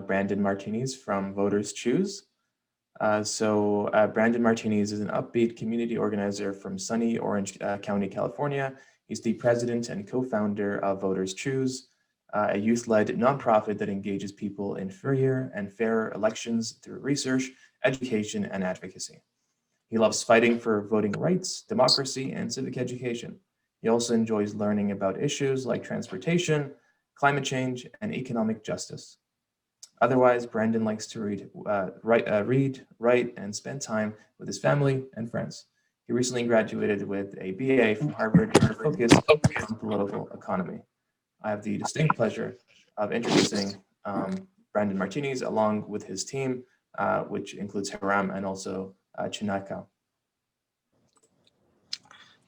Brandon Martinez from Voters Choose. Brandon Martinez is an upbeat community organizer from sunny Orange County, California. He's the president and co-founder of Voters Choose, a youth-led nonprofit that engages people in freer and fairer elections through research, education, and advocacy. He loves fighting for voting rights, democracy, and civic education. He also enjoys learning about issues like transportation, climate change, and economic justice. Otherwise, Brandon likes to read, write, and spend time with his family and friends. He recently graduated with a BA from Harvard with a focus on political economy. I have the distinct pleasure of introducing Brandon Martinez along with his team, which includes Haram and also Chinaka.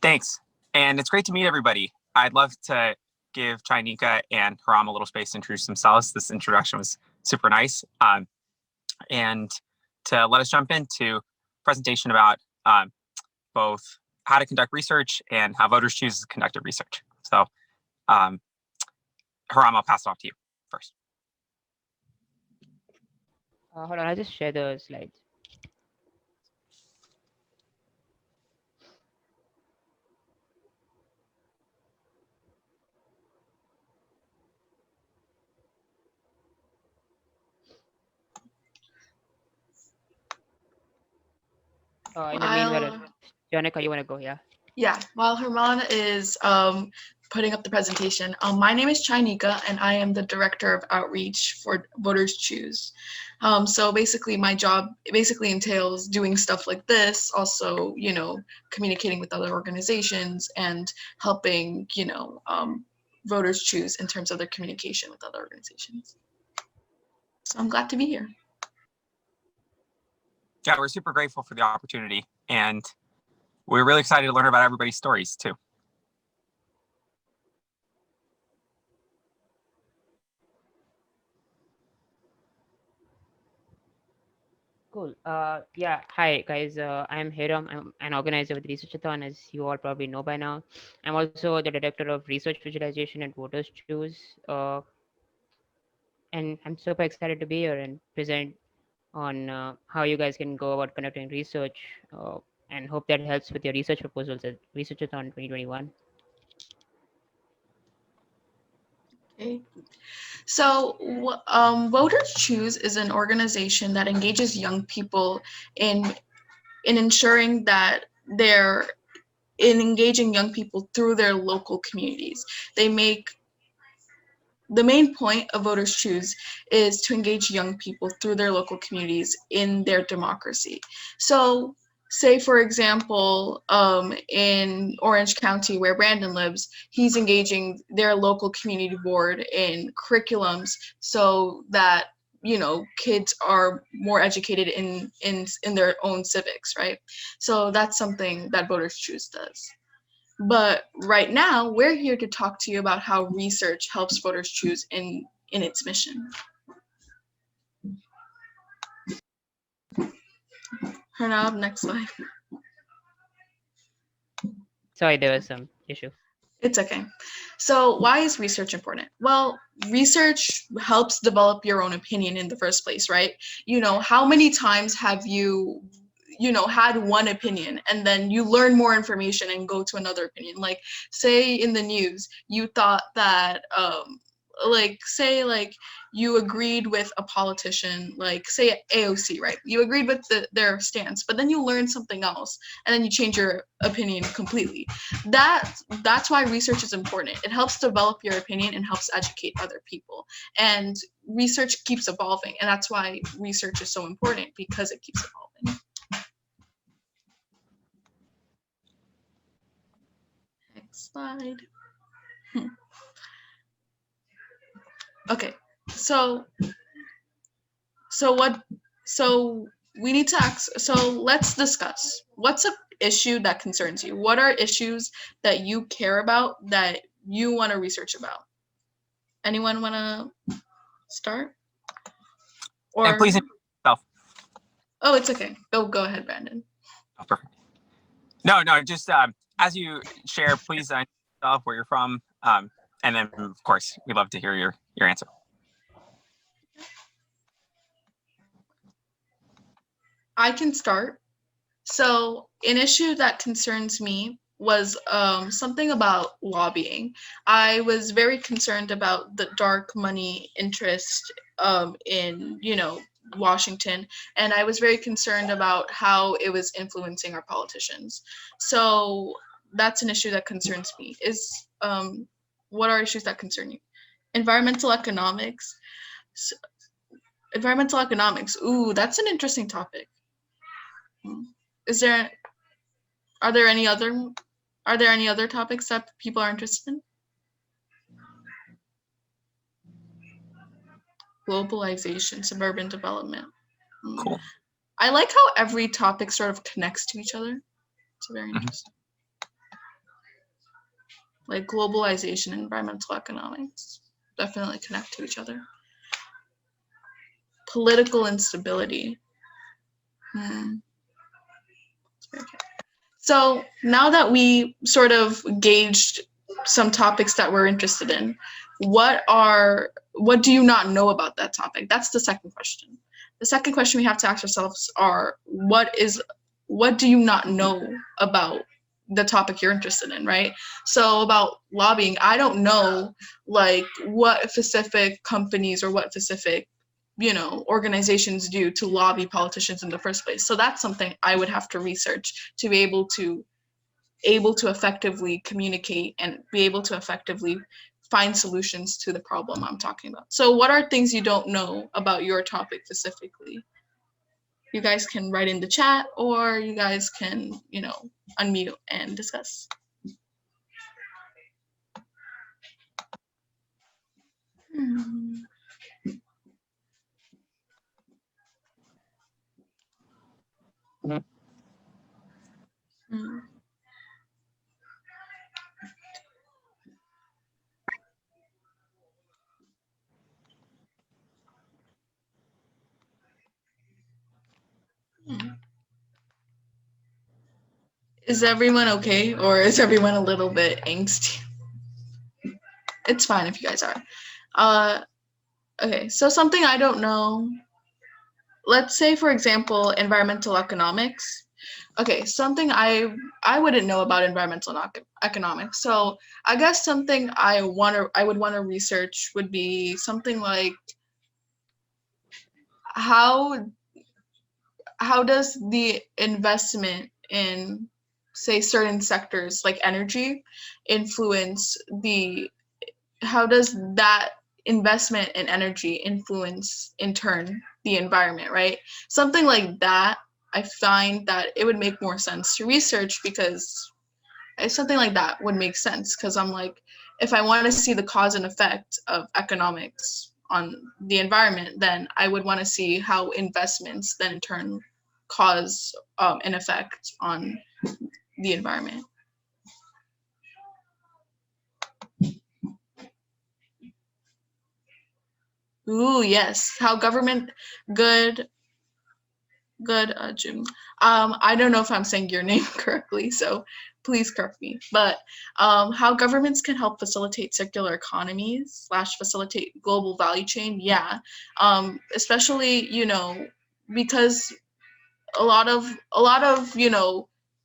Thanks, and it's great to meet everybody. I'd love to give Chinika and Haram a little space to introduce themselves. This introduction was super nice. And to let us jump into a presentation about both how to conduct research and how Voters Choose to conduct research. So Haram, I'll pass it off to you first. Hold on, I'll just share the slides. In the meanwhile, Janika, you want to go? Yeah. Yeah. While Herman is putting up the presentation, my name is Chinika, and I am the director of outreach for Voters Choose. So basically, my job basically entails doing stuff like this. Also, communicating with other organizations and helping, Voters Choose in terms of their communication with other organizations. So I'm glad to be here. Yeah, we're super grateful for the opportunity, and we're really excited to learn about everybody's stories too. Cool. Yeah. Hi, guys. I'm Hiram. I'm an organizer with Researchathon, as you all probably know by now. I'm also the director of research visualization at Voters Choose. And I'm super excited to be here and present on how you guys can go about conducting research, and hope that helps with your research proposals at Researchathon 2021. Okay. So Voters Choose is an organization that engages young people in ensuring that they're in engaging young people through their local communities. The main point of Voters Choose is to engage young people through their local communities in their democracy. So say, for example, in Orange County, where Brandon lives, he's engaging their local community board in curriculums so that kids are more educated in their own civics, right? So that's something that Voters Choose does. But right now, we're here to talk to you about how research helps Voters Choose in its mission. Hernob, next slide. Sorry, there was some issue. It's okay. So why is research important? Well, research helps develop your own opinion in the first place, right? How many times have you had one opinion and then you learn more information and go to another opinion? Like, say in the news, you thought that, say you agreed with a politician, like say AOC, right? You agreed with their stance, but then you learn something else and then you change your opinion completely. That's why research is important. It helps develop your opinion and helps educate other people. And research keeps evolving, and that's why research is so important, because it keeps evolving. Next slide. Okay, so we need to ask, so let's discuss, what's an issue that concerns you? What are issues that you care about, that you want to research about? Anyone want to start? Or and please introduce yourself. Oh, it's okay. Go ahead, Brandon. Oh, perfect. No, just as you share, please introduce yourself, where you're from, and then of course we'd love to hear your answer. I can start. So an issue that concerns me was something about lobbying. I was very concerned about the dark money interest in, Washington, and I was very concerned about how it was influencing our politicians. So that's an issue that concerns me. What are issues that concern you? Environmental economics. Environmental economics. Ooh, that's an interesting topic. Is there Are there any other topics that people are interested in? Globalization, suburban development. Cool. I like how every topic sort of connects to each other. It's very interesting. Like globalization and environmental economics definitely connect to each other. Political instability. So now that we sort of gauged some topics that we're interested in, what do you not know about that topic? That's the second question. The second question we have to ask ourselves are, what do you not know about the topic you're interested in, right? So about lobbying, I don't know like what specific companies or what specific organizations do to lobby politicians in the first place. So that's something I would have to research to be able to effectively communicate and be able to effectively find solutions to the problem I'm talking about. So what are things you don't know about your topic specifically? You guys can write in the chat, or you guys can, unmute and discuss. Is everyone okay, or is everyone a little bit angsty? It's fine if you guys are. Okay, so something I don't know. Let's say, for example, environmental economics. Okay, something I wouldn't know about environmental economics. So I guess something I would want to research would be something like how does the investment in, say, certain sectors like energy influence how does that investment in energy influence in turn the environment, right? Something like that. I find that it would make more sense to research, because something like that would make sense, because I'm like, if I want to see the cause and effect of economics on the environment, then I would want to see how investments then in turn cause an effect on the environment. Ooh, yes. How government, good, Jim. I don't know if I'm saying your name correctly, so please correct me. But how governments can help facilitate circular economies / facilitate global value chain. Yeah. Especially, because a lot of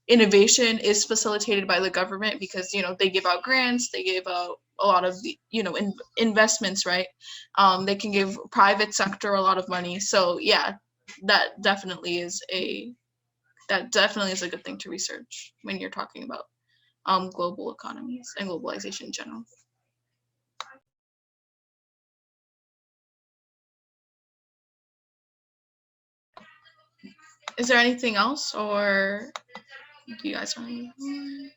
innovation is facilitated by the government, because they give out grants, they give out a lot of the investments, right? They can give private sector a lot of money. So yeah, that definitely is a good thing to research when you're talking about global economies and globalization in general. Is there anything else, or do you guys want to?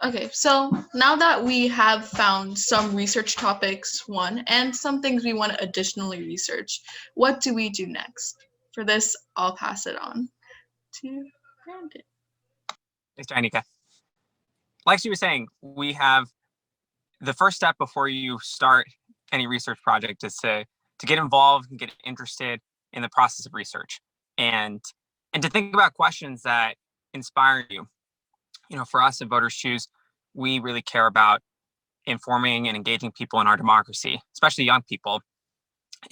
Okay, so now that we have found some research topics, and some things we want to additionally research, what do we do next? For this, I'll pass it on to Brandon. Thanks, Danica. Like she was saying, we have the first step before you start any research project is to get involved and get interested in the process of research, and to think about questions that inspire you. For us at Voters Choose, we really care about informing and engaging people in our democracy, especially young people.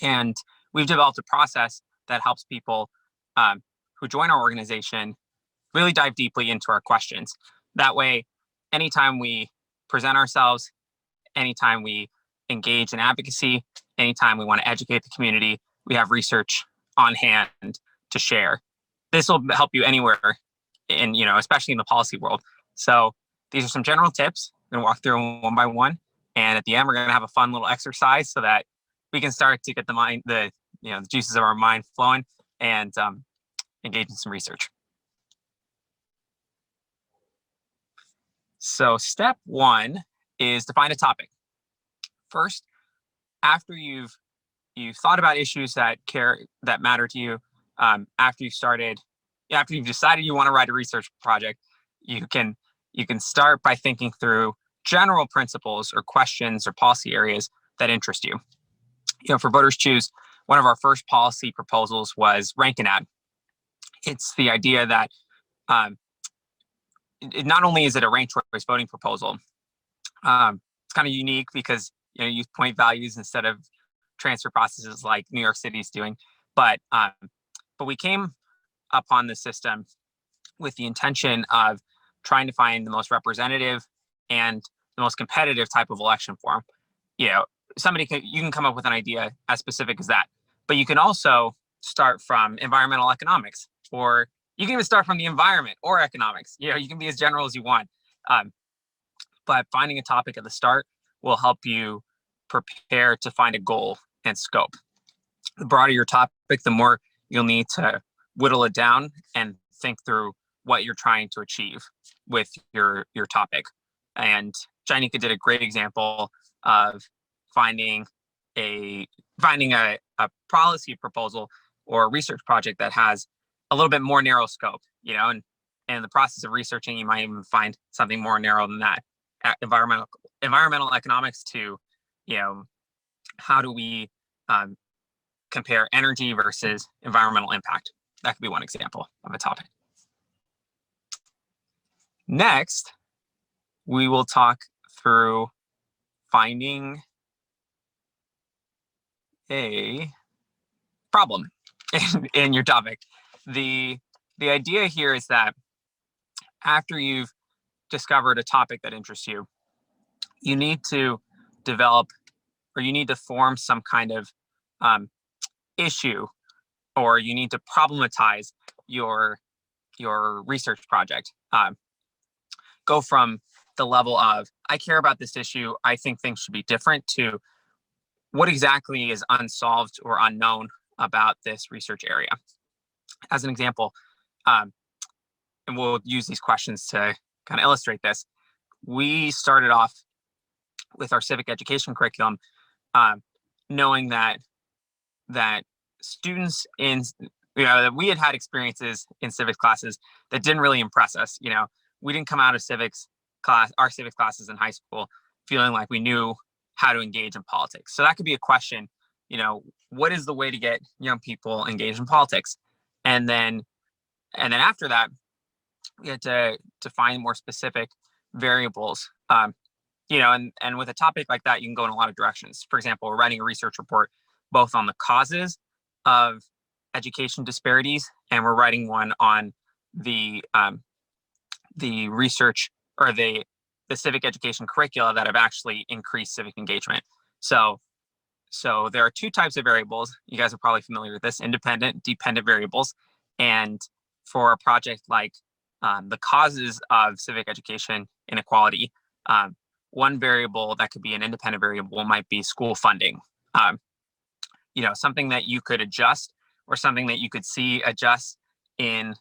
And we've developed a process that helps people who join our organization really dive deeply into our questions. That way, anytime we present ourselves, anytime we engage in advocacy, anytime we want to educate the community, we have research on hand to share. This will help you anywhere in, especially in the policy world. So these are some general tips. I'm going to walk through them one by one. And at the end, we're going to have a fun little exercise so that we can start to get the juices of our mind flowing and engage in some research. So step one is to find a topic. First, after you've thought about issues that matter to you, after you've decided you want to write a research project, you can start by thinking through general principles or questions or policy areas that interest you. For Voters Choose, one of our first policy proposals was rank an ad. It's the idea that not only is it a ranked choice voting proposal, it's kind of unique because you use point values instead of transfer processes like New York City is doing. But we came upon the system with the intention of trying to find the most representative and the most competitive type of election form. You can come up with an idea as specific as that, but you can also start from environmental economics, or you can even start from the environment or economics. You can be as general as you want. But finding a topic at the start will help you prepare to find a goal and scope. The broader your topic, the more you'll need to whittle it down and think through what you're trying to achieve with your topic. And Jainika did a great example of finding a policy proposal or a research project that has a little bit more narrow scope, and in the process of researching, you might even find something more narrow than that. Environmental economics to, how do we compare energy versus environmental impact? That could be one example of a topic. Next, we will talk through finding a problem in your topic. The idea here is that after you've discovered a topic that interests you, you need to develop, or you need to form some kind of issue, or you need to problematize your research project. Go from the level of, I care about this issue, I think things should be different, to what exactly is unsolved or unknown about this research area. As an example, and we'll use these questions to kind of illustrate this. We started off with our civic education curriculum, knowing that students that we had experiences in civics classes that didn't really impress us. We didn't come out of our civics classes in high school feeling like we knew how to engage in politics. So that could be a question, what is the way to get young people engaged in politics? And then after that, we had to find more specific variables. And with a topic like that, you can go in a lot of directions. For example, we're writing a research report both on the causes of education disparities, and we're writing one on the research or the civic education curricula that have actually increased civic engagement. So there are two types of variables. You guys are probably familiar with this: independent, dependent variables. And for a project like the causes of civic education inequality, one variable that could be an independent variable might be school funding. Something that you could adjust, or something that you could see adjust in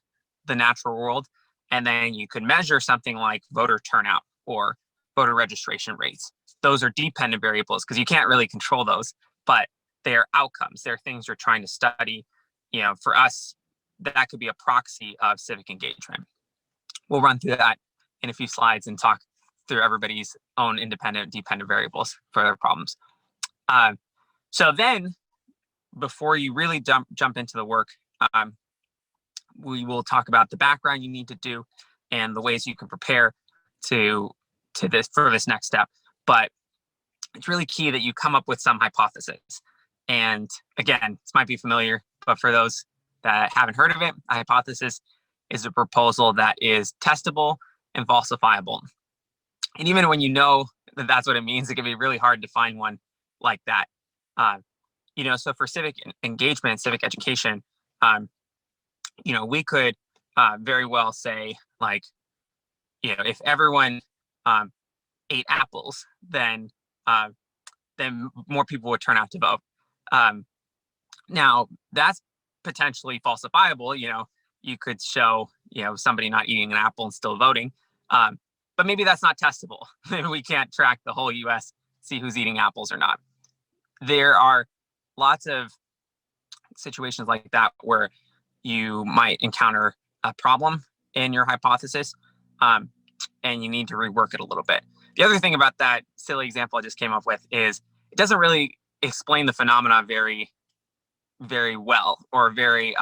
the natural world. And then you could measure something like voter turnout or voter registration rates. Those are dependent variables because you can't really control those, but they are outcomes. They're things you're trying to study. For us, that could be a proxy of civic engagement. We'll run through that in a few slides and talk through everybody's own independent, dependent variables for their problems. So then, before you really jump into the work, we will talk about the background you need to do and the ways you can prepare for this next step. But it's really key that you come up with some hypothesis. And again, this might be familiar, but for those that haven't heard of it, a hypothesis is a proposal that is testable and falsifiable. And even when you know that that's what it means, it can be really hard to find one like that. So for civic engagement and civic education, we could very well say, like, if everyone ate apples, then more people would turn out to vote. Now, that's potentially falsifiable. You could show, somebody not eating an apple and still voting. But maybe that's not testable. Maybe we can't track the whole US, see who's eating apples or not. There are lots of situations like that where you might encounter a problem in your hypothesis, and you need to rework it a little bit. The other thing about that silly example I just came up with is it doesn't really explain the phenomena very, very well, or very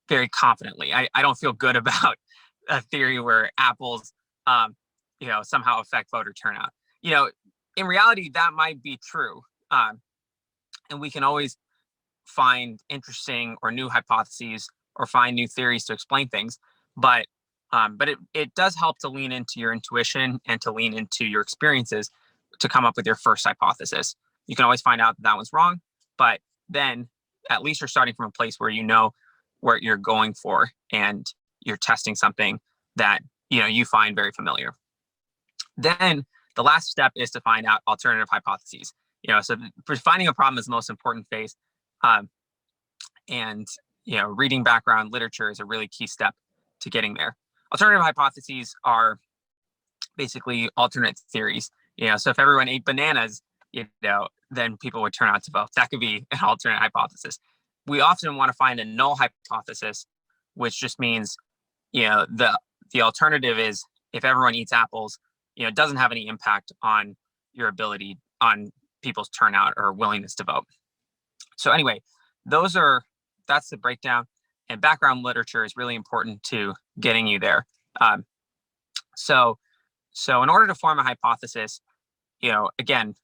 very confidently. I don't feel good about a theory where apples somehow affect voter turnout. In reality, that might be true, and we can always find interesting or new hypotheses or find new theories to explain things, but it does help to lean into your intuition and to lean into your experiences to come up with your first hypothesis. You can always find out that one's wrong, but then at least you're starting from a place where you know what you're going for, and you're testing something that you find very familiar. Then the last step is to find out alternative hypotheses. So for finding a problem is the most important phase, and reading background literature is a really key step to getting there. Alternative hypotheses are basically alternate theories. So if everyone ate bananas, then people would turn out to vote. That could be an alternate hypothesis. We often want to find a null hypothesis, which just means, the alternative is if everyone eats apples, it doesn't have any impact on your ability, on people's turnout or willingness to vote. So anyway, that's the breakdown, and background literature is really important to getting you there. So in order to form a hypothesis, again,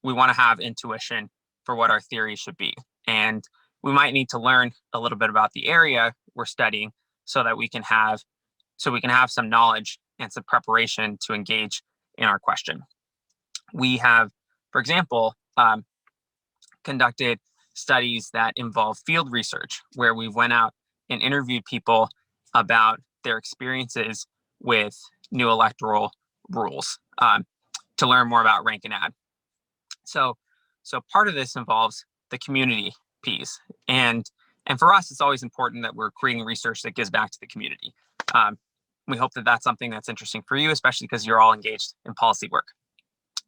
we want to have intuition for what our theory should be. And we might need to learn a little bit about the area we're studying so that we can have some knowledge and some preparation to engage in our question. We have, for example, conducted studies that involve field research, where we went out and interviewed people about their experiences with new electoral rules, to learn more about rank and add. So part of this involves the community piece, and for us, it's always important that we're creating research that gives back to the community. We hope that that's something that's interesting for you, especially because you're all engaged in policy work.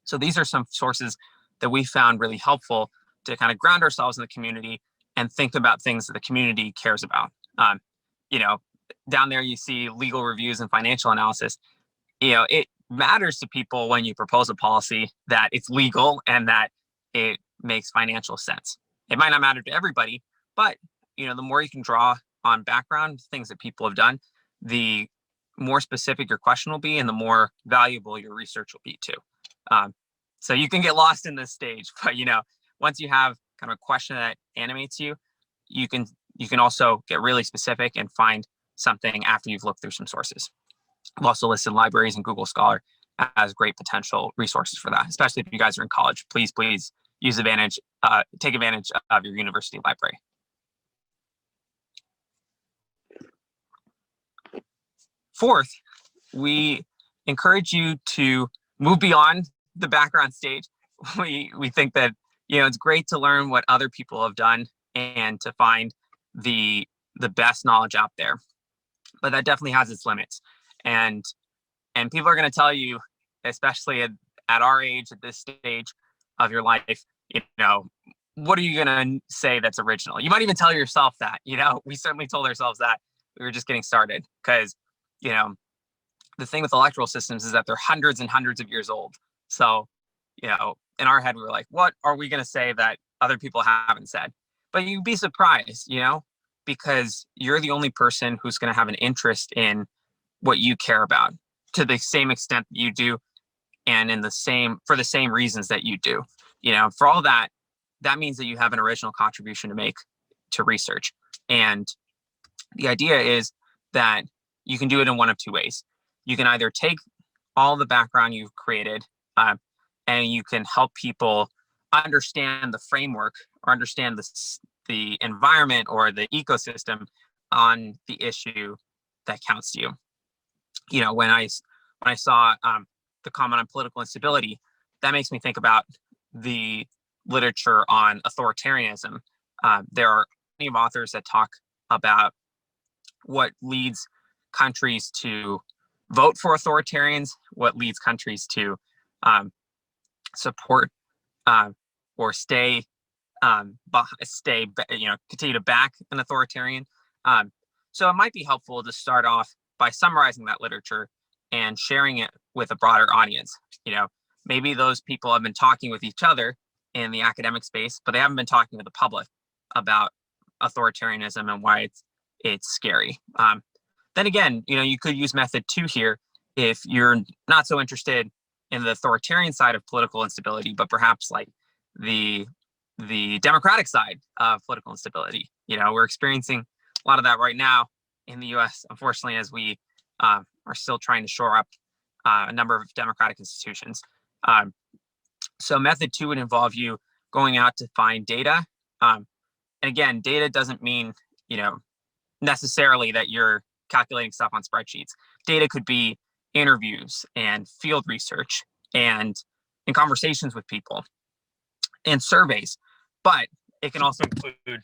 So these are some sources that we found really helpful to kind of ground ourselves in the community and think about things that the community cares about. Down there you see legal reviews and financial analysis. It matters to people when you propose a policy that it's legal and that it makes financial sense. It might not matter to everybody, but the more you can draw on background, things that people have done, the more specific your question will be and the more valuable your research will be too. So you can get lost in this stage, but once you have kind of a question that animates you, you can also get really specific and find something after you've looked through some sources. I've also listed libraries and Google Scholar as great potential resources for that, especially if you guys are in college. Please take advantage of your university library. Fourth, we encourage you to move beyond the background stage. We think that it's great to learn what other people have done and to find the best knowledge out there, but that definitely has its limits. And people are going to tell you, especially at our age, at this stage of your life, what are you going to say that's original? You might even tell yourself that. We certainly told ourselves that. We were just getting started because the thing with electoral systems is that they're hundreds and hundreds of years old. So in our head we were like, what are we going to say that other people haven't said? But you'd be surprised, because you're the only person who's going to have an interest in what you care about to the same extent that you do, and for the same reasons that you do. For all that, that means that you have an original contribution to make to research. And the idea is that you can do it in one of two ways. You can either take all the background you've created and you can help people understand the framework or understand the environment or the ecosystem on the issue that counts to you. You know, when I saw the comment on political instability, that makes me think about the literature on authoritarianism. There are plenty of authors that talk about what leads countries to vote for authoritarians, what leads countries to support or stay, continue to back an authoritarian. So it might be helpful to start off by summarizing that literature and sharing it with a broader audience. You know, maybe those people have been talking with each other in the academic space, but they haven't been talking to the public about authoritarianism and why it's scary. Then again, you know, you could use method 2 here if you're not so interested in the authoritarian side of political instability, but perhaps like the democratic side of political instability. You know, we're experiencing a lot of that right now in the US, unfortunately, as we are still trying to shore up a number of democratic institutions. So method 2 would involve you going out to find data. And again, data doesn't mean, you know, necessarily that you're calculating stuff on spreadsheets. Data could be interviews and field research and conversations with people and surveys, but it can also include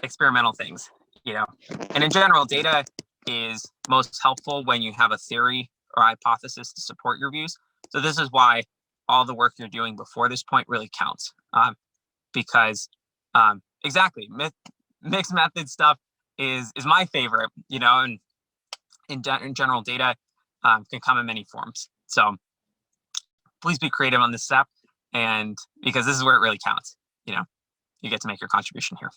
experimental things, you know. And in general, data is most helpful when you have a theory or hypothesis to support your views. So this is why all the work you're doing before this point really counts, because exactly, mixed method stuff is my favorite, you know, and in general, data can come in many forms. So please be creative on this step, and because this is where it really counts, you know, you get to make your contribution here.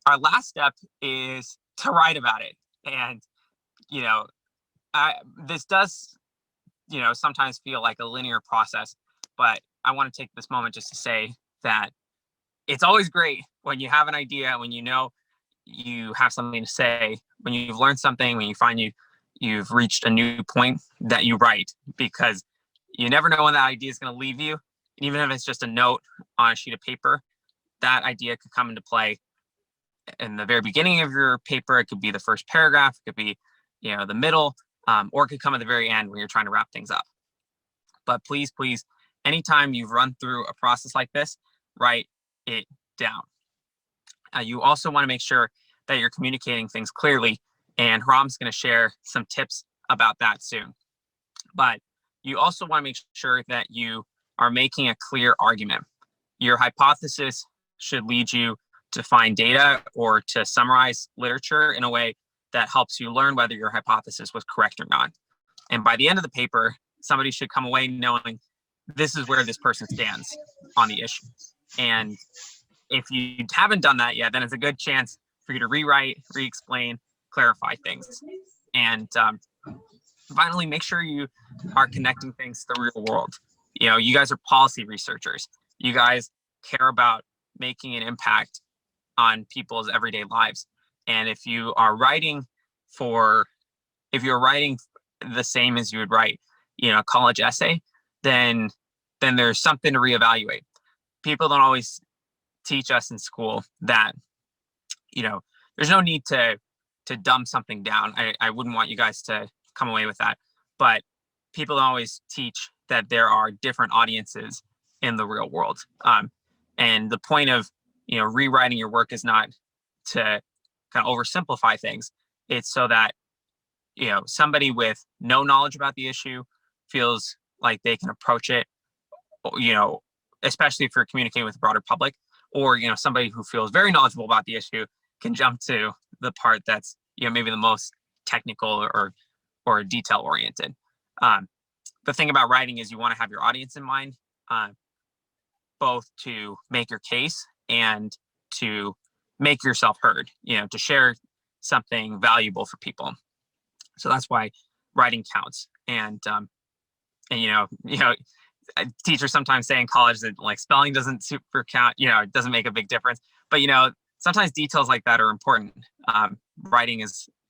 Our last step is to write about it. And, you know, this does, you know, sometimes feel like a linear process, but I want to take this moment just to say that it's always great when you have an idea, when you know you have something to say, when you've learned something, when you find you've reached a new point, that you write, because you never know when that idea is going to leave you. And even if it's just a note on a sheet of paper, that idea could come into play in the very beginning of your paper. It could be the first paragraph, it could be, you know, the middle, or it could come at the very end when you're trying to wrap things up. But please, anytime you've run through a process like this, write it down. You also want to make sure that you're communicating things clearly, and Ram's going to share some tips about that soon. But you also want to make sure that you are making a clear argument. Your hypothesis should lead you to find data or to summarize literature in a way that helps you learn whether your hypothesis was correct or not. And by the end of the paper, somebody should come away knowing this is where this person stands on the issue. And if you haven't done that yet, then it's a good chance for you to rewrite, re-explain, clarify things. And finally, make sure you are connecting things to the real world. You know, you guys are policy researchers. You guys care about making an impact on people's everyday lives. And if you're writing the same as you would write, you know, a college essay, then there's something to reevaluate. People don't always teach us in school that, you know, there's no need to dumb something down. I wouldn't want you guys to come away with that. But people don't always teach that there are different audiences in the real world. And the point of, you know, rewriting your work is not to kind of oversimplify things. It's so that, you know, somebody with no knowledge about the issue feels like they can approach it, you know, especially if you're communicating with the broader public, or, you know, somebody who feels very knowledgeable about the issue can jump to the part that's, you know, maybe the most technical or detail oriented. The thing about writing is you want to have your audience in mind, both to make your case and to make yourself heard, you know, to share something valuable for people. So that's why writing counts. And you know, teachers sometimes say in college that like spelling doesn't super count, it doesn't make a big difference. But sometimes details like that are important. Writing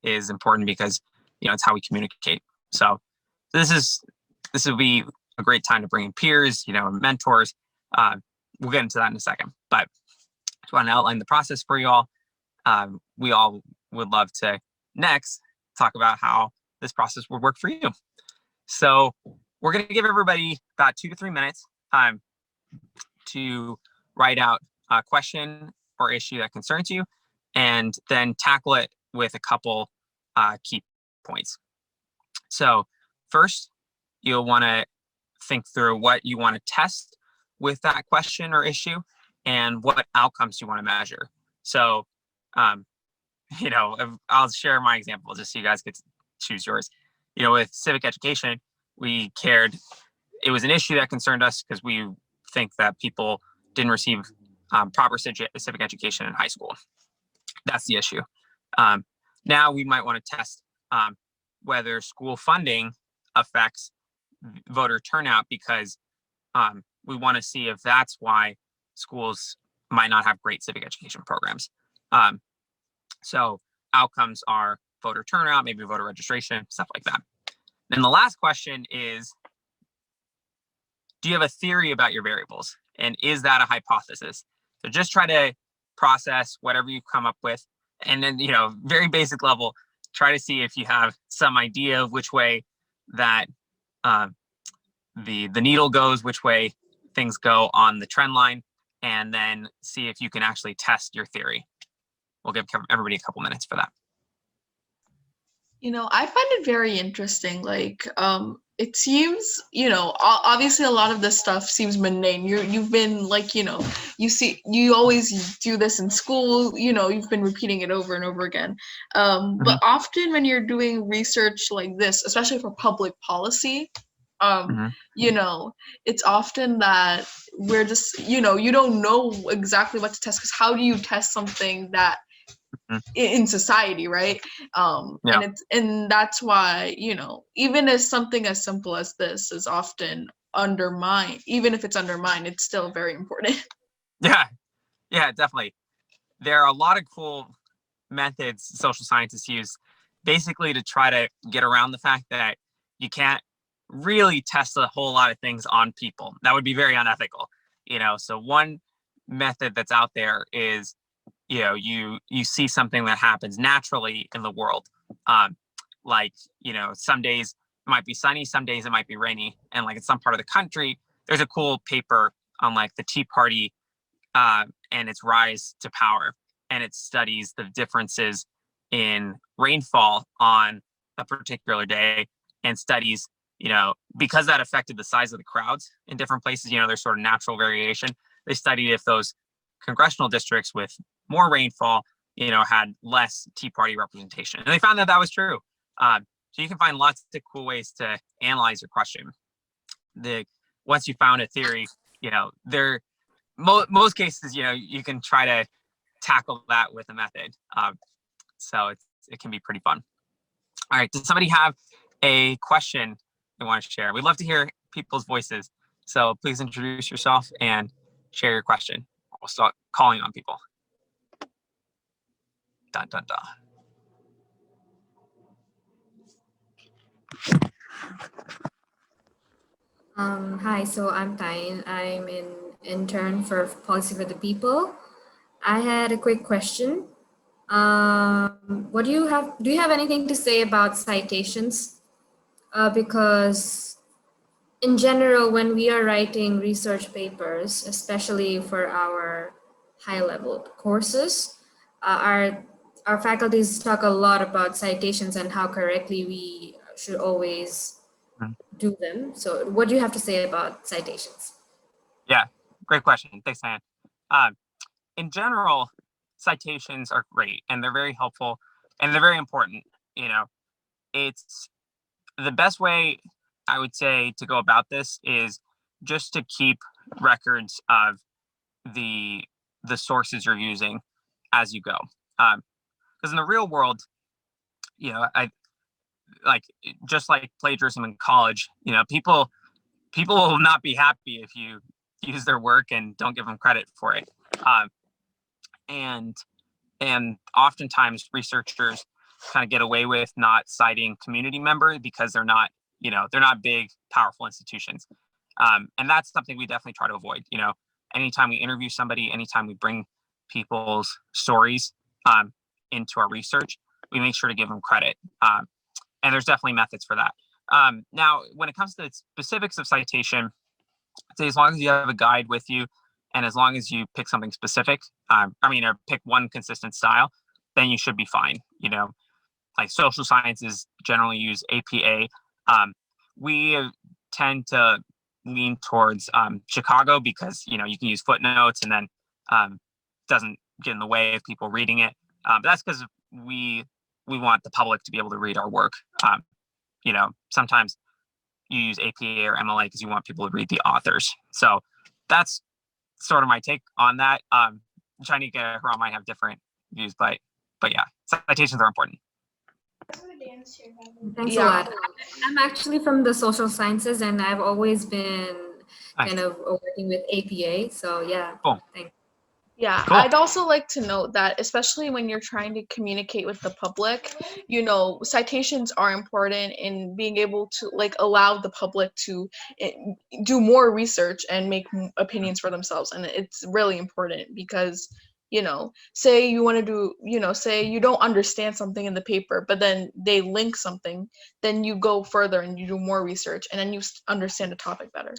is important because it's how we communicate. So this will be a great time to bring in peers, mentors. We'll get into that in a second. But I just want to outline the process for you all. We all would love to next talk about how this process would work for you. So we're going to give everybody about 2 to 3 minutes to write out a question or issue that concerns you, and then tackle it with a couple key points. So first, you'll want to think through what you want to test with that question or issue and what outcomes you want to measure. So, I'll share my example just so you guys get to choose yours. With civic education, we cared. It was an issue that concerned us because we think that people didn't receive proper civic education in high school. That's the issue. Now we might want to test whether school funding affects voter turnout, because we want to see if that's why schools might not have great civic education programs. So outcomes are voter turnout, maybe voter registration, stuff like that. Then the last question is, do you have a theory about your variables? And is that a hypothesis? So just try to process whatever you come up with. And then, very basic level, try to see if you have some idea of which way that the needle goes, which way things go on the trend line, and then see if you can actually test your theory. We'll give everybody a couple minutes for that. I find it very interesting. Like, it seems, obviously a lot of this stuff seems mundane. You've been like, you always do this in school, you've been repeating it over and over again. But often when you're doing research like this, especially for public policy, it's often that we're just, you don't know exactly what to test, because how do you test something that in society, right? And that's why, even as something as simple as this is often undermined, even if it's undermined, it's still very important. Yeah, definitely. There are a lot of cool methods social scientists use basically to try to get around the fact that you can't really test a whole lot of things on people. That would be very unethical. So one method that's out there is, you see something that happens naturally in the world. Like, some days it might be sunny, some days it might be rainy. And like in some part of the country, there's a cool paper on like the Tea Party and its rise to power. And it studies the differences in rainfall on a particular day, and studies, because that affected the size of the crowds in different places, there's sort of natural variation. They studied if those congressional districts with more rainfall, had less Tea Party representation. And they found that was true. So you can find lots of cool ways to analyze your question. Once you found a theory, most cases, you can try to tackle that with a method. So it can be pretty fun. All right, does somebody have a question they want to share? We'd love to hear people's voices. So please introduce yourself and share your question. We'll start calling on people. Dun, dun, dun. Hi, so I'm Tain. I'm an intern for Policy for the People. I had a quick question. What do you have? Do you have anything to say about citations? Because in general, when we are writing research papers, especially for our high-level courses, our faculties talk a lot about citations and how correctly we should always do them. So what do you have to say about citations? Yeah, great question. Thanks, Anne. In general, citations are great and they're very helpful and they're very important. It's the best way I would say to go about this is just to keep records of the sources you're using as you go. Because in the real world, just like plagiarism in college, people people will not be happy if you use their work and don't give them credit for it. And oftentimes researchers kind of get away with not citing community members because they're not big, powerful institutions. And that's something we definitely try to avoid. Anytime we interview somebody, anytime we bring people's stories into our research, we make sure to give them credit. And there's definitely methods for that. Now, when it comes to the specifics of citation, I'd say as long as you have a guide with you, and as long as you pick something specific, or pick one consistent style, then you should be fine. Like social sciences generally use APA. We tend to lean towards Chicago because you can use footnotes and then doesn't get in the way of people reading it. But that's because we want the public to be able to read our work. Sometimes you use APA or MLA because you want people to read the authors. So that's sort of my take on that. Chainika and Haram might have different views, but yeah, citations are important. Thanks a lot. I'm actually from the social sciences, and I've always been kind of working with APA. So yeah, cool. Thanks. Yeah, Cool. I'd also like to note that especially when you're trying to communicate with the public, citations are important in being able to allow the public to do more research and make opinions for themselves. And it's really important because, say you want to do, say you don't understand something in the paper, but then they link something, then you go further and you do more research and then you understand the topic better.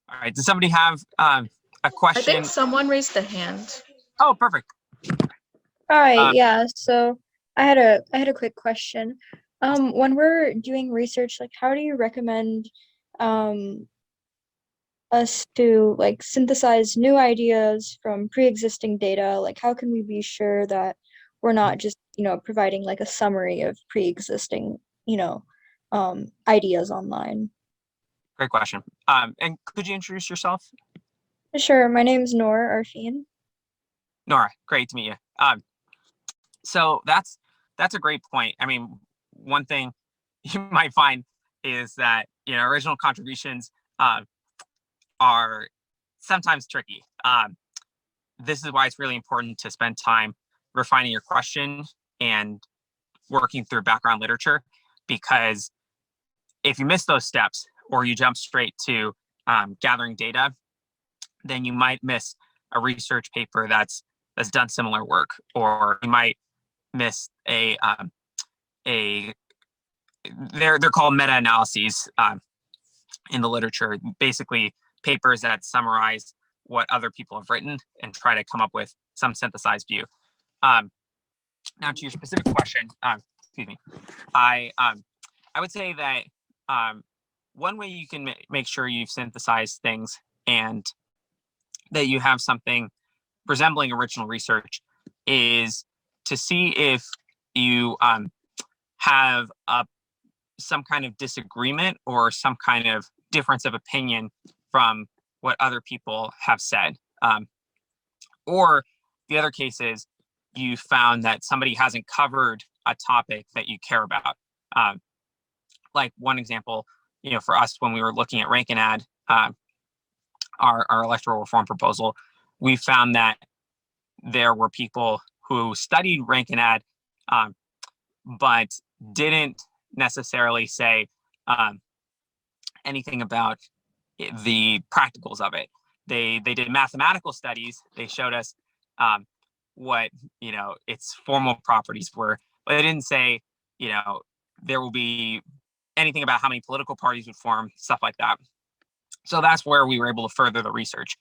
All right. Does somebody have a question? I think someone raised a hand. Oh, perfect. All right, yeah. So I had a quick question. When we're doing research, how do you recommend us to synthesize new ideas from pre-existing data? How can we be sure that we're not just providing a summary of pre-existing ideas online? Great question. And could you introduce yourself? Sure. My name's Noor Arfin. Nora, great to meet you. So that's a great point. I mean, one thing you might find is that original contributions are sometimes tricky. This is why it's really important to spend time refining your question and working through background literature, because if you miss those steps or you jump straight to gathering data, then you might miss a research paper that's done similar work, or you might miss they're called meta-analyses in the literature, basically papers that summarize what other people have written and try to come up with some synthesized view. Now to your specific question, excuse me, I would say that one way you can make sure you've synthesized things and that you have something resembling original research is to see if you have some kind of disagreement or some kind of difference of opinion from what other people have said. Or the other case is you found that somebody hasn't covered a topic that you care about. Like one example, for us, when we were looking at rank and ad, our electoral reform proposal, we found that there were people who studied rank and ad, but didn't necessarily say anything about the practicals of it. They did mathematical studies. They showed us what its formal properties were, but they didn't say there will be anything about how many political parties would form, stuff like that. So that's where we were able to further the research.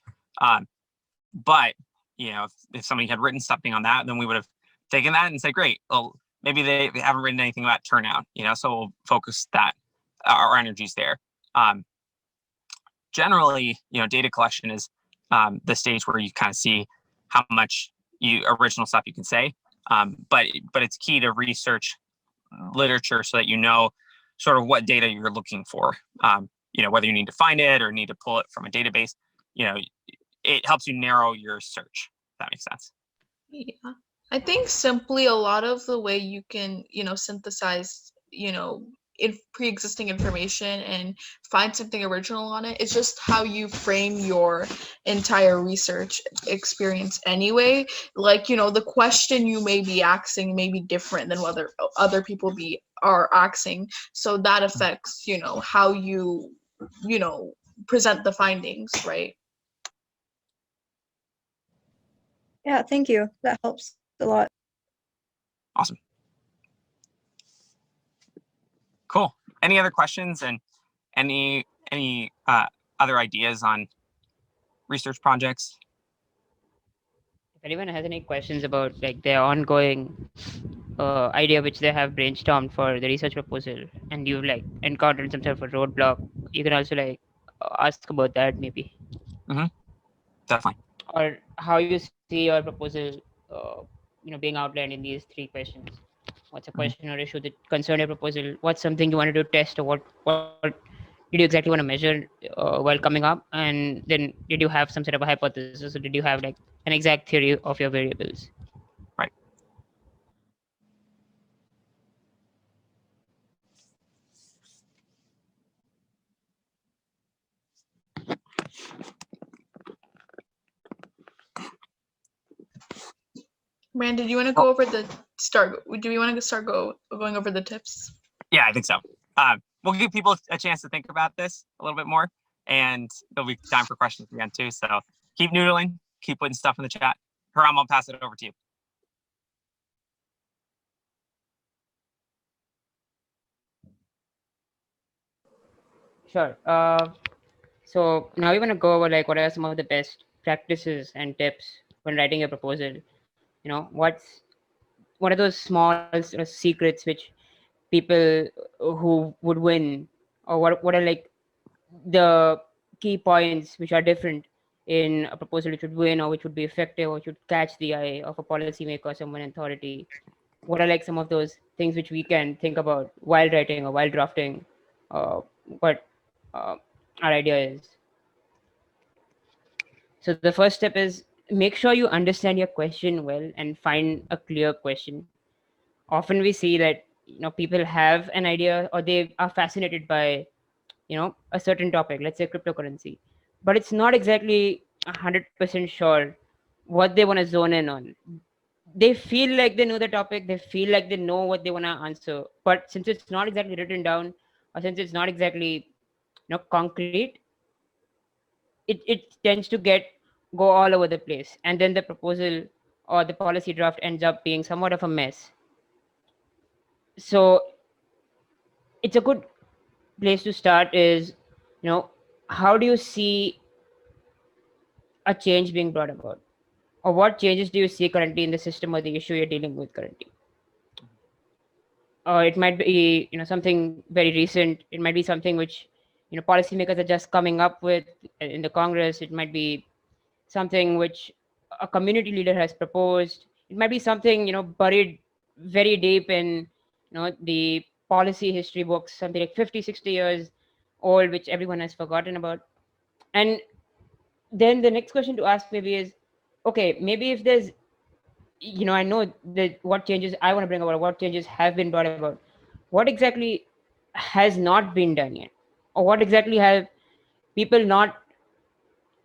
But if somebody had written something on that, then we would have taken that and said, great, well, maybe they haven't written anything about turnout, so we'll focus our energies there. Generally, data collection is the stage where you kind of see how much original stuff you can say. But it's key to research literature so that sort of what data you're looking for. Whether you need to find it or need to pull it from a database, it helps you narrow your search. If that makes sense. Yeah, I think simply a lot of the way you can, synthesize, pre-existing information and find something original on it. It's just how you frame your entire research experience anyway. Like, the question you may be asking may be different than whether other people are asking. So that affects, how you present the findings, right? Yeah, thank you. That helps a lot. Awesome. Cool. Any other questions and any other ideas on research projects? If anyone has any questions about like their ongoing idea which they have brainstormed for the research proposal, and you've like encountered some sort of a roadblock, you can also like ask about that maybe. Definitely. Or how you see your proposal, being outlined in these 3 questions. What's a question or issue that concerned your proposal? What's something you wanted to test, or what did you exactly want to measure while coming up? And then did you have some sort of a hypothesis, or did you have like an exact theory of your variables? Right. Brandon, do you want to go over the do we want to start going over the tips? Yeah, I think so. We'll give people a chance to think about this a little bit more, and there'll be time for questions again too. So keep noodling, keep putting stuff in the chat. Haram, I'll pass it over to you. Sure. So now we're gonna go over like what are some of the best practices and tips when writing a proposal. What are those small sort of secrets which people who would win, or what are like the key points which are different in a proposal which would win, or which would be effective, or which would catch the eye of a policymaker, someone in authority? What are like some of those things which we can think about while writing or while drafting what our idea is? So the first step is make sure you understand your question well and find a clear question. Often we see that people have an idea, or they are fascinated by a certain topic, let's say cryptocurrency, but it's not exactly 100% sure what they want to zone in on. They feel like they know the topic, they feel like they know what they want to answer, but since it's not exactly written down, or since it's not exactly concrete, it tends to go all over the place, and then the proposal or the policy draft ends up being somewhat of a mess. So it's a good place to start is, how do you see a change being brought about, or what changes do you see currently in the system or the issue you're dealing with currently? It might be something very recent. It might be something which policymakers are just coming up with in the Congress. It might be something which a community leader has proposed. It might be something buried very deep in the policy history books, something like 50, 60 years old, which everyone has forgotten about. And then the next question to ask maybe is, okay, maybe if there's I know that what changes I want to bring about, what changes have been brought about, what exactly has not been done yet, or what exactly have people not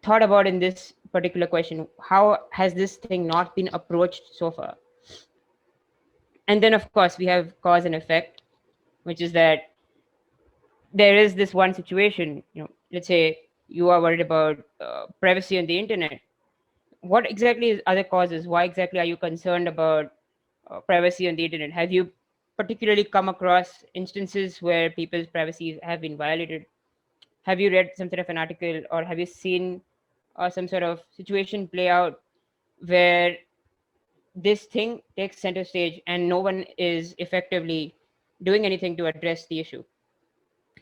thought about in this particular question? How has this thing not been approached so far? And then of course we have cause and effect, which is that there is this one situation, let's say you are worried about privacy on the internet. What exactly are the causes? Why exactly are you concerned about privacy on the internet? Have you particularly come across instances where people's privacy have been violated? Have you read some sort of an article, or have you seen some sort of situation play out where this thing takes center stage and no one is effectively doing anything to address the issue?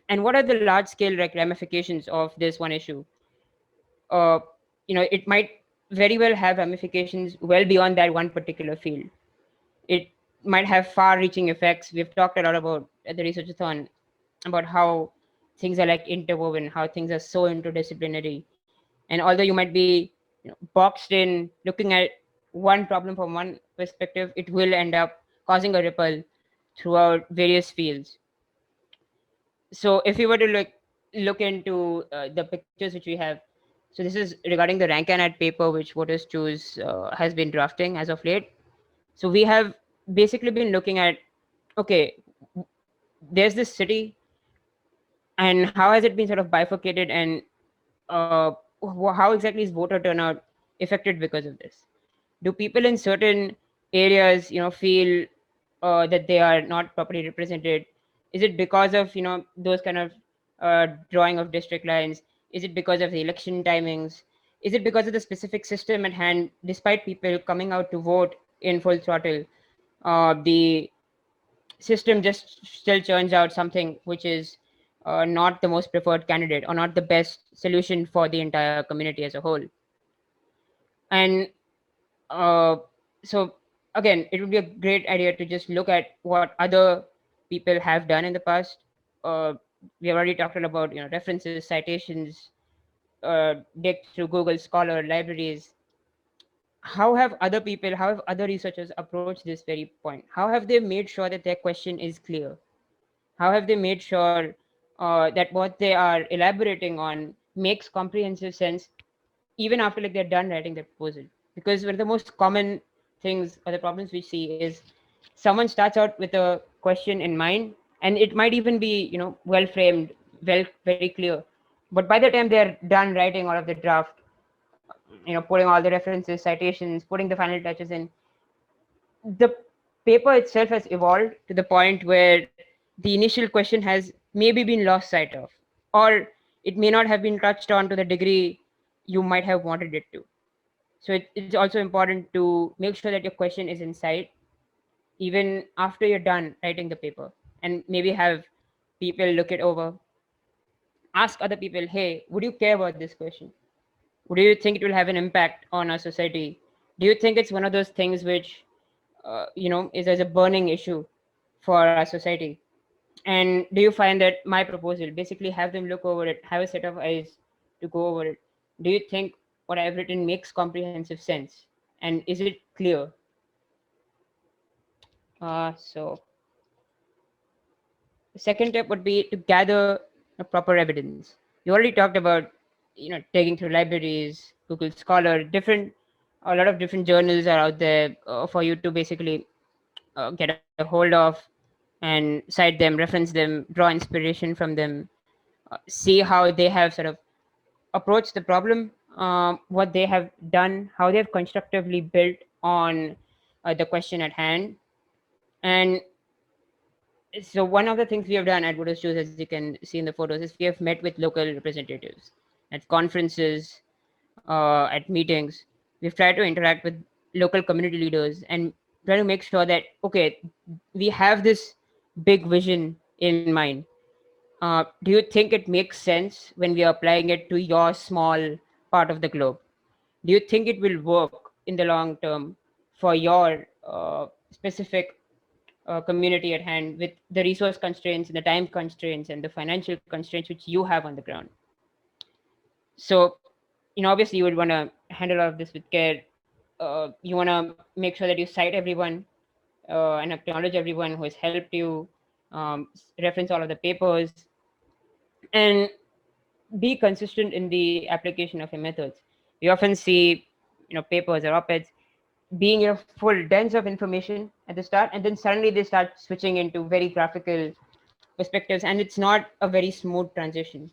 And what are the large scale ramifications of this one issue? uh, it might very well have ramifications well beyond that one particular field. It might have far reaching effects. We've talked a lot about at the Researchathon about how things are like interwoven, how things are so interdisciplinary. And although you might be boxed in looking at one problem from one perspective, it will end up causing a ripple throughout various fields. So if you were to look into the pictures which we have, so this is regarding the rank and ad paper which voters choose has been drafting as of late. So we have basically been looking at, okay, there's this city, and how has it been sort of bifurcated, and how exactly is voter turnout affected because of this? Do people in certain areas, feel that they are not properly represented? Is it because of those kind of drawing of district lines? Is it because of the election timings? Is it because of the specific system at hand? Despite people coming out to vote in full throttle, the system just still churns out something which is not the most preferred candidate or not the best solution for the entire community as a whole. And uh, so again, it would be a great idea to just look at what other people have done in the past. We have already talked about references, citations, dig through Google Scholar, libraries. How have other researchers approached this very point? How have they made sure that their question is clear? How have they made sure that what they are elaborating on makes comprehensive sense even after they're done writing their proposal? Because one of the most common things or the problems we see is someone starts out with a question in mind, and it might even be well framed, very clear, but by the time they're done writing all of the draft, putting all the references, citations, putting the final touches in, the paper itself has evolved to the point where the initial question has maybe been lost sight of, or it may not have been touched on to the degree you might have wanted it to. So it's also important to make sure that your question is in sight even after you're done writing the paper, and maybe have people look it over, ask other people, hey, would you care about this question? Do you think it will have an impact on our society? Do you think it's one of those things which is as a burning issue for our society? And do you find that my proposal, basically have them look over it, have a set of eyes to go over it, do you think what I've written makes comprehensive sense, and is it clear? So the second step would be to gather proper evidence. You already talked about taking through libraries, Google Scholar, a lot of different journals are out there for you to basically get a hold of and cite them, reference them, draw inspiration from them, see how they have sort of approached the problem, what they have done, how they have constructively built on the question at hand. And so one of the things we have done at Buddha's Choose, as you can see in the photos, is we have met with local representatives at conferences, at meetings. We've tried to interact with local community leaders and try to make sure that, okay, we have this big vision in mind. Do you think it makes sense when we are applying it to your small part of the globe? Do you think it will work in the long term for your specific community at hand, with the resource constraints and the time constraints and the financial constraints which you have on the ground? So, obviously you would want to handle all of this with care. You want to make sure that you cite everyone and acknowledge everyone who has helped you, reference all of the papers, and be consistent in the application of your methods. We often see, papers or op-eds being full dense of information at the start, and then suddenly they start switching into very graphical perspectives, and it's not a very smooth transition.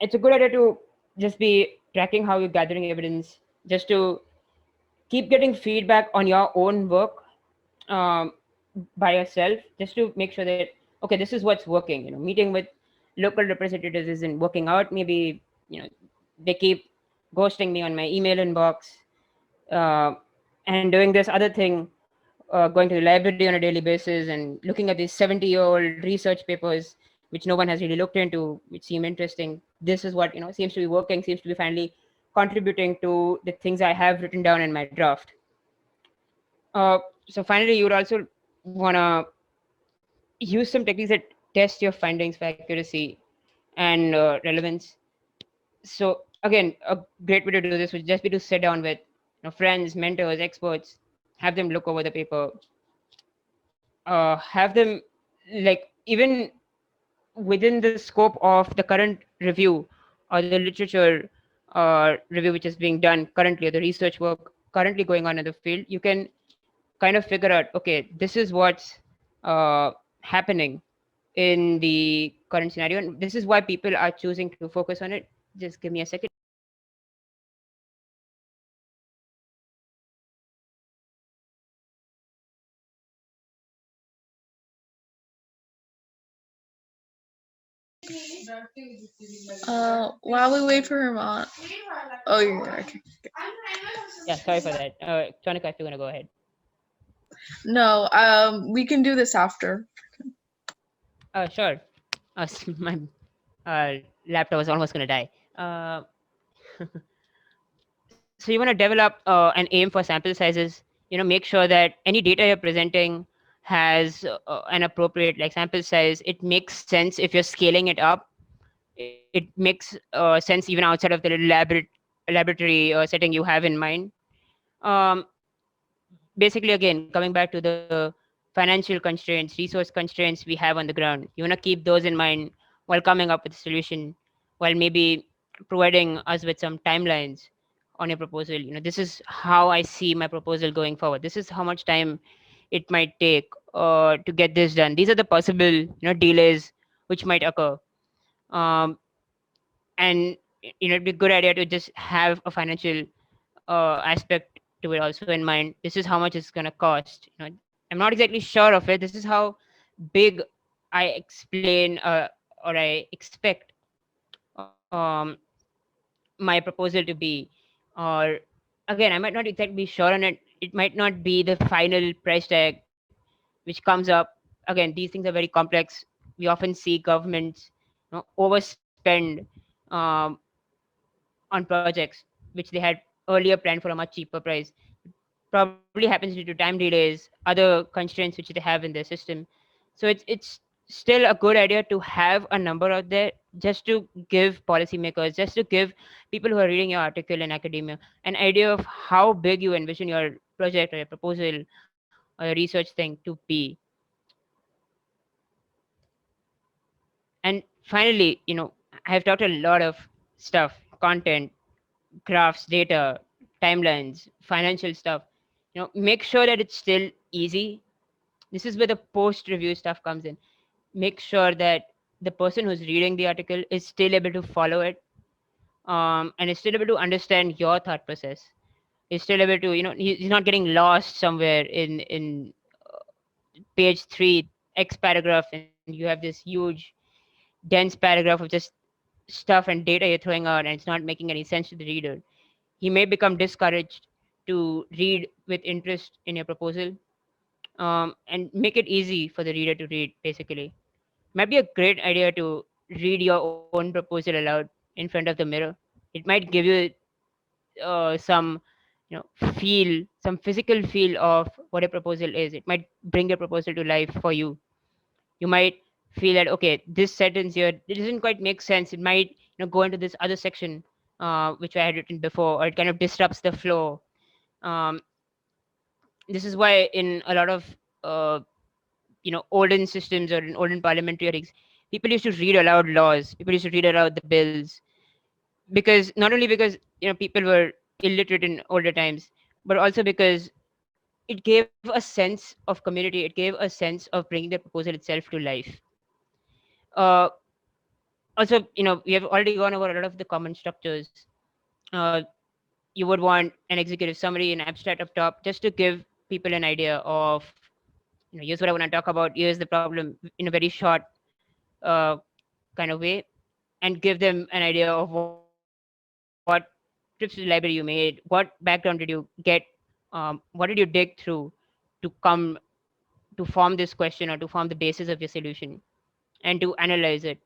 It's a good idea to just be tracking how you're gathering evidence, just to keep getting feedback on your own work um, by yourself, just to make sure that, okay, this is what's working. Meeting with local representatives isn't working out. Maybe they keep ghosting me on my email inbox, uh, and doing this other thing, going to the library on a daily basis and looking at these 70-year-old research papers which no one has really looked into, which seem interesting. This is what seems to be working, seems to be finally contributing to the things I have written down in my draft. So finally, you would also want to use some techniques that test your findings for accuracy and relevance. So again, a great way to do this would just be to sit down with friends, mentors, experts, have them look over the paper, have them, like, even within the scope of the current review or the literature review which is being done currently, or the research work currently going on in the field, you can kind of figure out, okay, this is what's happening in the current scenario, and this is why people are choosing to focus on it. Just give me a second. While we wait for Herman. Oh, you're okay. Yeah, sorry for that. Chanika, if you're gonna go ahead. No, we can do this after. Sure. My laptop was almost gonna die. So you want to develop an aim for sample sizes. Make sure that any data you're presenting has an appropriate like sample size. It makes sense if you're scaling it up. It makes sense even outside of the laboratory setting you have in mind. Um, Basically, again, coming back to the financial constraints, resource constraints we have on the ground, you want to keep those in mind while coming up with a solution, while maybe providing us with some timelines on your proposal. This is how I see my proposal going forward. This is how much time it might take to get this done. These are the possible delays which might occur. um, and it'd be a good idea to just have a financial aspect to it also in mind. This is how much it's going to cost. I'm not exactly sure of it. This is how big I explain or I expect um, my proposal to be. Or again, I might not exactly be sure on it. It might not be the final price tag which comes up. Again, these things are very complex. We often see governments overspend um, on projects which they had earlier planned for a much cheaper price. Probably happens due to time delays, other constraints which they have in their system. So it's still a good idea to have a number out there, just to give policymakers, just to give people who are reading your article in academia an idea of how big you envision your project or your proposal or your research thing to be. And finally, I have talked a lot of stuff: content, graphs, data, timelines, financial stuff. Make sure that it's still easy. This is where the post review stuff comes in. Make sure that the person who's reading the article is still able to follow it, and is still able to understand your thought process. Is still able to, he's not getting lost somewhere in page 3 X paragraph, and you have this huge dense paragraph of just stuff and data you're throwing out, and it's not making any sense to the reader. He may become discouraged to read with interest in your proposal. And make it easy for the reader to read, basically. Might be a great idea to read your own proposal aloud in front of the mirror. It might give you some some physical feel of what a proposal is. It might bring your proposal to life for you. You might feel that, okay, this sentence here, it doesn't quite make sense. It might go into this other section which I had written before, or it kind of disrupts the flow. um, this is why in a lot of uh, olden systems or in olden parliamentary settings, people used to read aloud laws, people used to read aloud the bills, because not only because people were illiterate in older times, but also because it gave a sense of community, it gave a sense of bringing the proposal itself to life. uh, Also, we have already gone over a lot of the common structures. uh, you would want an executive summary, an abstract up top, just to give people an idea of, here's what I want to talk about, here's the problem, in a very short uh, kind of way, and give them an idea of what trips to the library you made, what background did you get, what did you dig through to come to form this question or to form the basis of your solution, and to analyze it,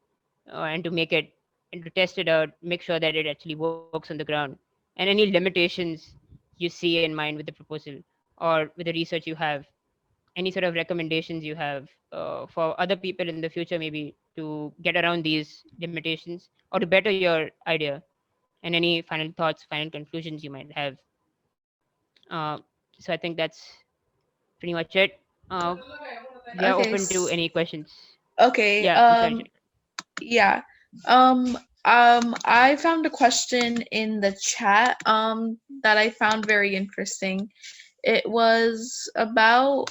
and to make it and to test it out, make sure that it actually works on the ground, and any limitations you see in mind with the proposal or with the research you have, any sort of recommendations you have for other people in the future, maybe to get around these limitations or to better your idea, and any final thoughts, final conclusions you might have. uh, so I think that's pretty much it. uh, we are Okay. open to any questions. Okay. Yeah, I'm sorry, Janika. Yeah. I found a question in the chat that I found very interesting. It was about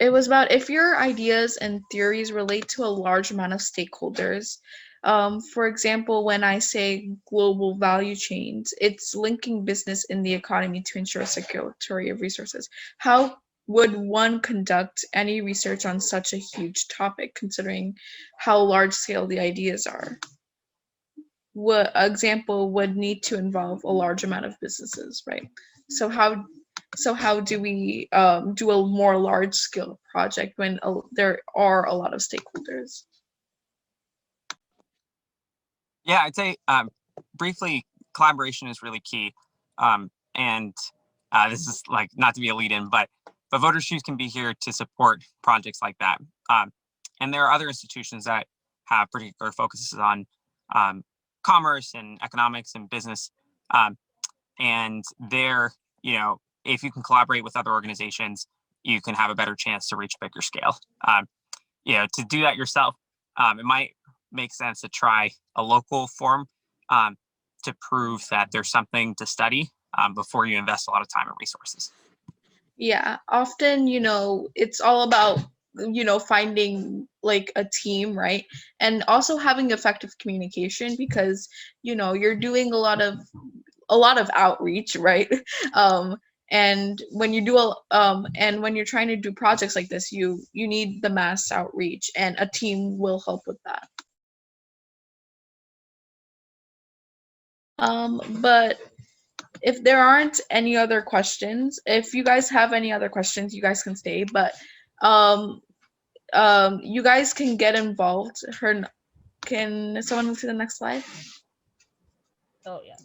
if your ideas and theories relate to a large amount of stakeholders. For example, when I say global value chains, it's linking business in the economy to ensure security of resources. How would one conduct any research on such a huge topic, considering how large scale the ideas are? What example would need to involve a large amount of businesses, right? So how do we do a more large scale project when there are a lot of stakeholders? Yeah, I'd say briefly, collaboration is really key. And this is like not to be a lead in, but Voters Choose can be here to support projects like that. And there are other institutions that have particular focuses on commerce and economics and business. And there, if you can collaborate with other organizations, you can have a better chance to reach a bigger scale. To do that yourself, it might make sense to try a local forum to prove that there's something to study before you invest a lot of time and resources. Yeah, often, it's all about, finding like a team, right? And also having effective communication because, you're doing a lot of outreach, right? And when you do and when you're trying to do projects like this, you need the mass outreach, and a team will help with that. But if there aren't any other questions, if you guys have any other questions, you guys can stay. But you guys can get involved. Can someone move to the next slide? Oh yeah.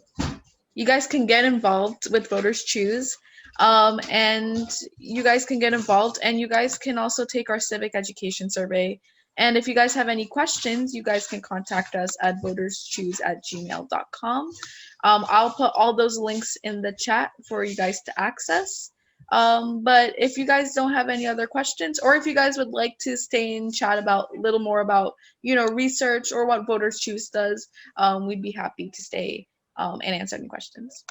You guys can get involved with Voters Choose, and you guys can get involved, and you guys can also take our civic education survey. And if you guys have any questions, you guys can contact us at voterschoose@gmail.com. I'll put all those links in the chat for you guys to access. But if you guys don't have any other questions, or if you guys would like to stay and chat about a little more about, research or what Voters Choose does, we'd be happy to stay and answer any questions.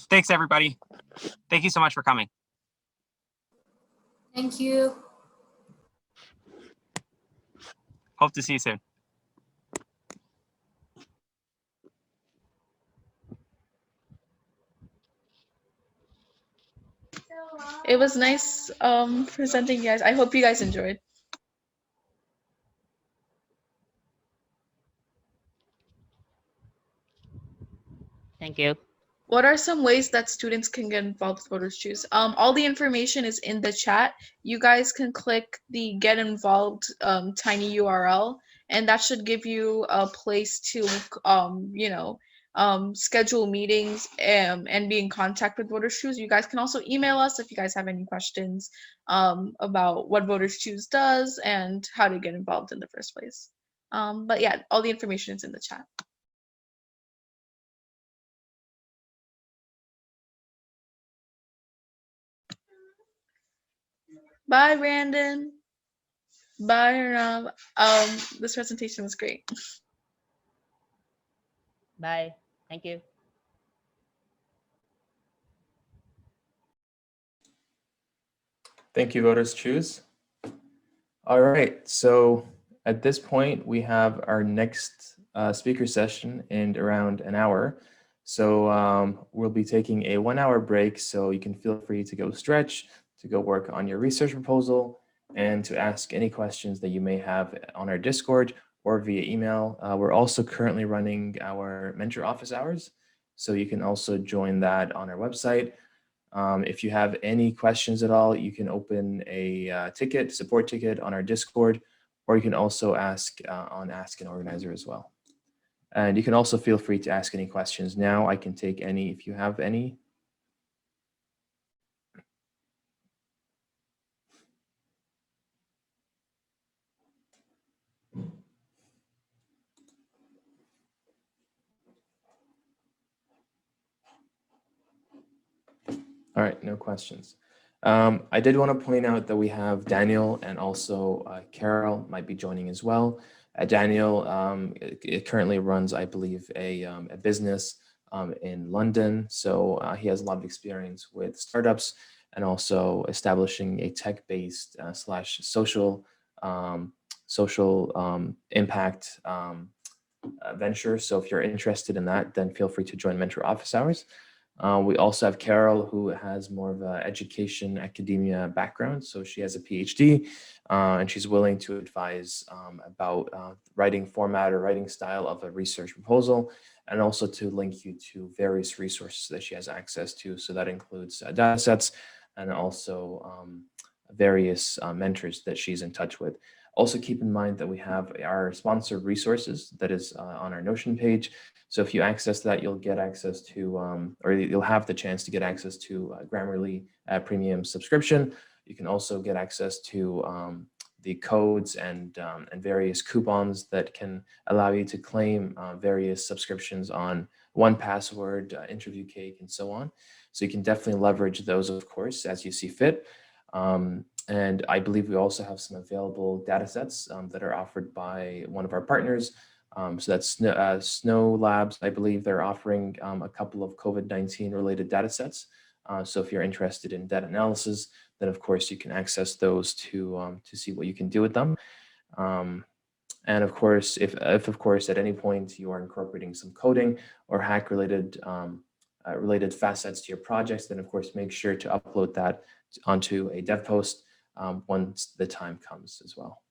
Thanks, everybody. Thank you so much for coming. Thank you. Hope to see you soon. It was nice presenting you guys. I hope you guys enjoyed. Thank you. What are some ways that students can get involved with Voters Choose? All the information is in the chat. You guys can click the Get Involved tiny URL, and that should give you a place to, schedule meetings and be in contact with Voters Choose. You guys can also email us if you guys have any questions about what Voters Choose does and how to get involved in the first place. But yeah, all the information is in the chat. Bye, Brandon. Bye, Rob. This presentation was great. Bye. Thank you. Thank you, Voters Choose. All right, so at this point, we have our next speaker session in around an hour. So we'll be taking a 1 hour break, so you can feel free to go stretch, to go work on your research proposal, and to ask any questions that you may have on our Discord or via email. We're also currently running our mentor office hours, so you can also join that on our website. If you have any questions at all, you can open a support ticket on our Discord, or you can also ask on Ask an Organizer as well. And you can also feel free to ask any questions now. I can take any if you have any. All right, no questions. I did want to point out that we have Daniel and also Carol might be joining as well. Daniel it currently runs, I believe, a business in London. So he has a lot of experience with startups and also establishing a tech-based slash social impact venture. So if you're interested in that, then feel free to join Mentor Office Hours. We also have Carol, who has more of an education academia background. So she has a PhD and she's willing to advise about writing format or writing style of a research proposal, and also to link you to various resources that she has access to. So that includes data sets and also various mentors that she's in touch with. Also keep in mind that we have our sponsored resources that is on our Notion page. So if you access that, you'll get access to, or you'll have the chance to get access to Grammarly premium subscription. You can also get access to the codes and various coupons that can allow you to claim various subscriptions on 1Password, Interview Cake, and so on. So you can definitely leverage those, of course, as you see fit. And I believe we also have some available data sets that are offered by one of our partners. So that's Snow Labs. I believe they're offering a couple of COVID-19 related data sets. So if you're interested in data analysis, then of course you can access those to see what you can do with them. And of course, if of course at any point you are incorporating some coding or hack related related facets to your projects, then of course make sure to upload that onto a dev post once the time comes as well.